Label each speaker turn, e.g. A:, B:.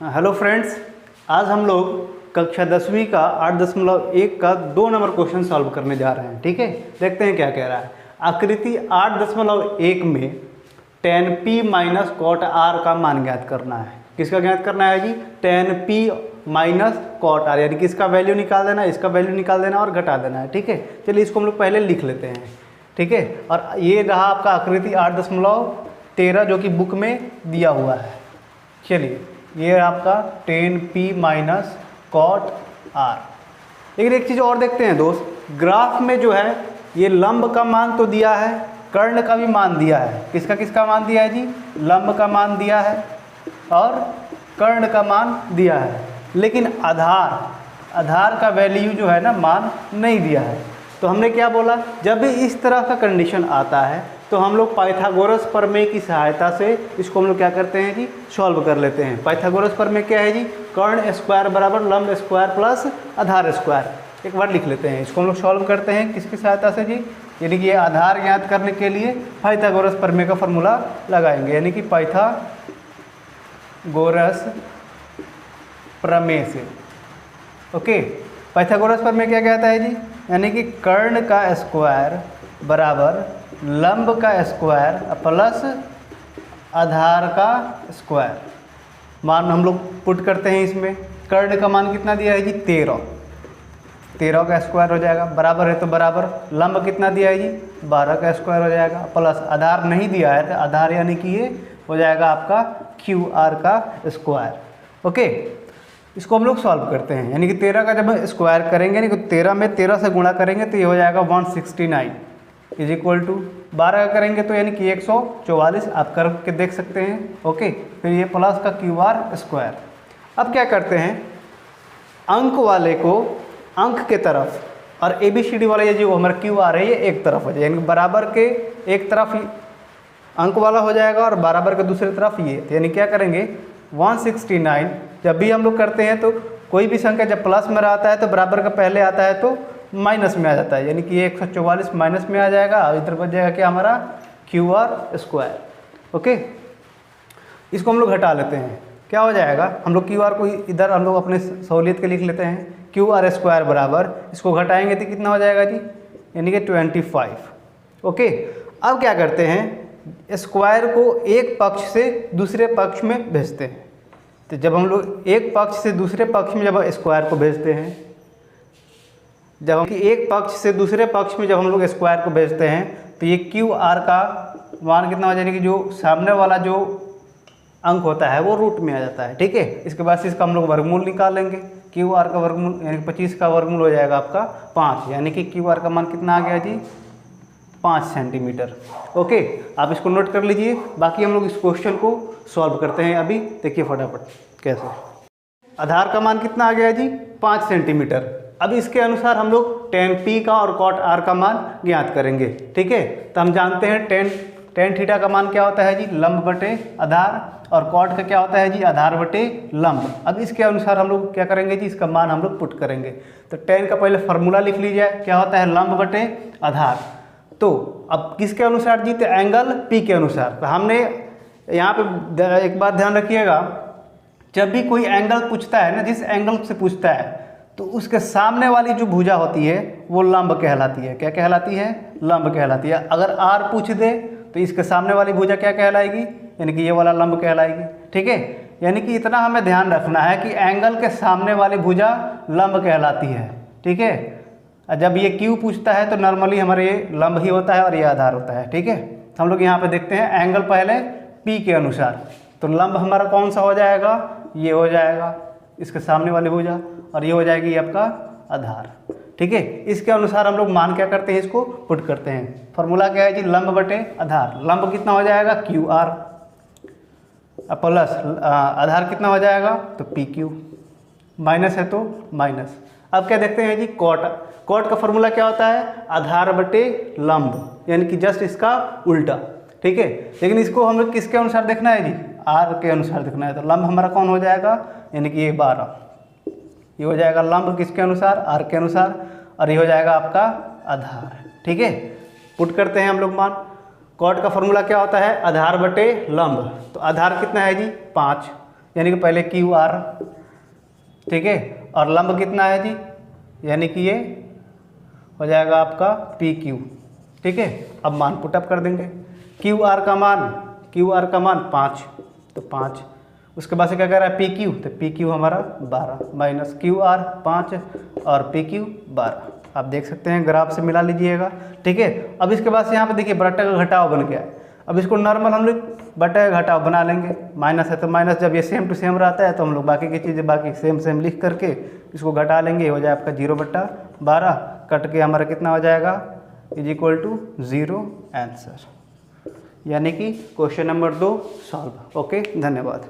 A: Hello friends, आज हम लोग कक्षा 10वीं का 8.1 का 2 नंबर क्वेश्चन सॉल्व करने जा रहे हैं। ठीक है, देखते हैं क्या कह रहा है। आकृति 8.1 में tan p minus cot r का मान ज्ञात करना है। किसका ज्ञात करना है जी? tan p minus cot r, यानी कि इसका वैल्यू निकाल देना, इसका वैल्यू निकाल देना और घटा देना है। ठीक है, चलिए इसको हम लोग पहले लिख लेते हैं। ठीक है, और ये रहा आपका आकृति 8.13 जो कि बुक में दिया हुआ है। चलिए, ये आपका tan p minus cot r। लेकिन एक चीज़ और देखते हैं दोस्त, ग्राफ में जो है ये लंब का मान तो दिया है, कर्ण का भी मान दिया है। किसका किसका मान दिया है जी? लंब का मान दिया है और कर्ण का मान दिया है, लेकिन आधार का वैल्यू जो है ना, मान नहीं दिया है। तो हमने क्या बोला, जब भी इस तरह का कंडीशन आता है तो हम लोग पाइथागोरस प्रमेय की सहायता से इसको हम लोग क्या करते हैं जी? सॉल्व कर लेते हैं। पाइथागोरस प्रमेय क्या है जी? कर्ण स्क्वायर बराबर लंब स्क्वायर प्लस आधार स्क्वायर। एक बार लिख लेते हैं, इसको हम लोग सॉल्व करते हैं किसकी सहायता से जी? यानी कि ये आधार ज्ञात करने के लिए पाइथागोरस प्रमेय का फॉर्मूला लगाएंगे, यानी कि पाइथागोरस प्रमेय से। ओके, पाइथागोरस प्रमेय क्या कहता है जी? यानी कि कर्ण का स्क्वायर बराबर लंब का स्क्वायर प्लस आधार का स्क्वायर। मान हम लोग पुट करते हैं इसमें। कर्ण का मान कितना दिया है जी? 13 का स्क्वायर हो जाएगा, बराबर है तो बराबर। लंब कितना दिया है जी? 12 का स्क्वायर हो जाएगा, प्लस आधार नहीं दिया है तो आधार यानी कि ये हो जाएगा आपका QR का स्क्वायर। ओके, इसको हम लोग सॉल्व करते हैं, यानी कि 13 का जब हम स्क्वायर करेंगे, यानी कि 13 में 13 से गुणा करेंगे तो ये हो जाएगा 169 इज इक्वल टू 12 का करेंगे तो यानी कि 144। आप करके देख सकते हैं। ओके, फिर ये प्लस का QR स्क्वायर। अब क्या करते हैं, अंक वाले को अंक के तरफ और ABCD वाला ये जो हमारा QR है ये एक तरफ हो जाए, यानी बराबर के एक तरफ अंक वाला हो जाएगा और बराबर के दूसरी तरफ ये। तो यानी क्या करेंगे, 169 जब भी हम लोग करते हैं तो कोई भी संख्या जब प्लस में आता है तो बराबर का पहले आता है तो माइनस में आ जाता है, यानी कि 144 माइनस में आ जाएगा और इधर बच जाएगा क्या हमारा QR स्क्वायर। ओके, इसको हम लोग घटा लेते हैं, क्या हो जाएगा, हम लोग QR को इधर हम लोग अपने सहूलियत के लिख लेते हैं। QR स्क्वायर बराबर, इसको घटाएंगे तो कितना हो जाएगा जी? यानी कि 25। ओके, अब क्या करते हैं, स्क्वायर को एक पक्ष से दूसरे पक्ष में भेजते हैं। तो जब हम लोग एक पक्ष से दूसरे पक्ष में जब स्क्वायर को भेजते हैं, जब हम एक पक्ष से दूसरे पक्ष में जब हम लोग स्क्वायर को भेजते हैं तो ये QR का मान कितना हो जाएगा कि जो सामने वाला जो अंक होता है वो रूट में आ जाता है। ठीक है, इसके बाद से इसका हम लोग वर्गमूल निकालेंगे। QR का वर्गमूल यानी 25 का वर्गमूल हो जाएगा आपका 5, यानी कि QR का मान कितना आ गया जी? 5 सेंटीमीटर। ओके, आप इसको नोट कर लीजिए। बाकी हम लोग इस क्वेश्चन को सॉल्व करते हैं अभी। देखिए फटाफट कैसे। आधार का मान कितना आ गया जी? 5 सेंटीमीटर। अब इसके अनुसार हम लोग tan p का और cot r का मान ज्ञात करेंगे। ठीक है, तो हम जानते हैं tan थीटा का मान क्या होता है जी? लंब बटे आधार, और cot का क्या होता है जी? आधार बटे लंब। अब इसके अनुसार हम लोग क्या करेंगे जी? इसका मान हम लोग पुट करेंगे। तो tan का पहले फार्मूला लिख लीजिए, क्या होता है? लंब बटे आधार। तो अब किसके अनुसार जी? तो एंगल P के अनुसार। तो हमने यहाँ पे एक बात ध्यान रखिएगा, जब भी कोई एंगल पूछता है ना, जिस एंगल से पूछता है तो उसके सामने वाली जो भुजा होती है वो लंब कहलाती है। क्या कहलाती है? लंब कहलाती है। अगर R पूछ दे तो इसके सामने वाली भुजा क्या कहलाएगी? यानी कि ये वाला लंब कहलाएगी। ठीक है, यानी कि इतना हमें ध्यान रखना है कि एंगल के सामने वाली भुजा लंब कहलाती है। ठीक है, जब ये Q पूछता है तो नॉर्मली हमारे ये लंब ही होता है और ये आधार होता है। ठीक है, तो हम लोग यहाँ पे देखते हैं एंगल पहले P के अनुसार। तो लंब हमारा कौन सा हो जाएगा? ये हो जाएगा इसके सामने वाली भुजा, और ये हो जाएगी आपका आधार। ठीक है, इसके अनुसार हम लोग मान क्या करते हैं? इसको पुट करते हैं। फॉर्मूला क्या है जी? लंब बटे आधार। लंब कितना हो जाएगा? QR प्लस आधार कितना हो जाएगा? तो PQ, माइनस है तो माइनस। अब क्या देखते हैं जी? कॉट का फॉर्मूला क्या होता है? आधार बटे लंब, यानी कि जस्ट इसका उल्टा। ठीक है, लेकिन इसको हम लोग किसके अनुसार देखना है जी? R के अनुसार देखना है। तो लंब हमारा कौन हो जाएगा? यानी कि ये 12, ये हो जाएगा लंब किसके अनुसार? R के अनुसार, और ये हो जाएगा आपका आधार। ठीक है, पुट करते हैं हम लोग मान। कॉट का फॉर्मूला क्या होता है? आधार बटे लंब। तो आधार कितना है जी? 5, यानी कि पहले क्यू आर, ठीक है, और लंब कितना है जी, यानी कि ये हो जाएगा आपका पी क्यू, ठीक है। अब मान पुटअप कर देंगे, क्यू आर का मान 5, तो 5, उसके बाद से क्या कह रहा है पी क्यू, तो पी क्यू हमारा 12 माइनस क्यू आर 5 और पी क्यू 12। आप देख सकते हैं, ग्राफ से मिला लीजिएगा, ठीक है। अब इसके बाद से यहाँ पे देखिए बट्टा का घटाव बन गया है। अब इसको नॉर्मल हम लोग बट्टा का घटाव बना लेंगे, माइनस है तो माइनस, जब ये सेम टू सेम रहता है तो हम लोग बाकी की चीज़ें बाकी सेम लिख करके इसको घटा लेंगे, हो जाए आपका 0/12, कट के हमारा कितना हो जाएगा = 0 आंसर, यानी कि क्वेश्चन नंबर 2 सॉल्व। ओके, धन्यवाद।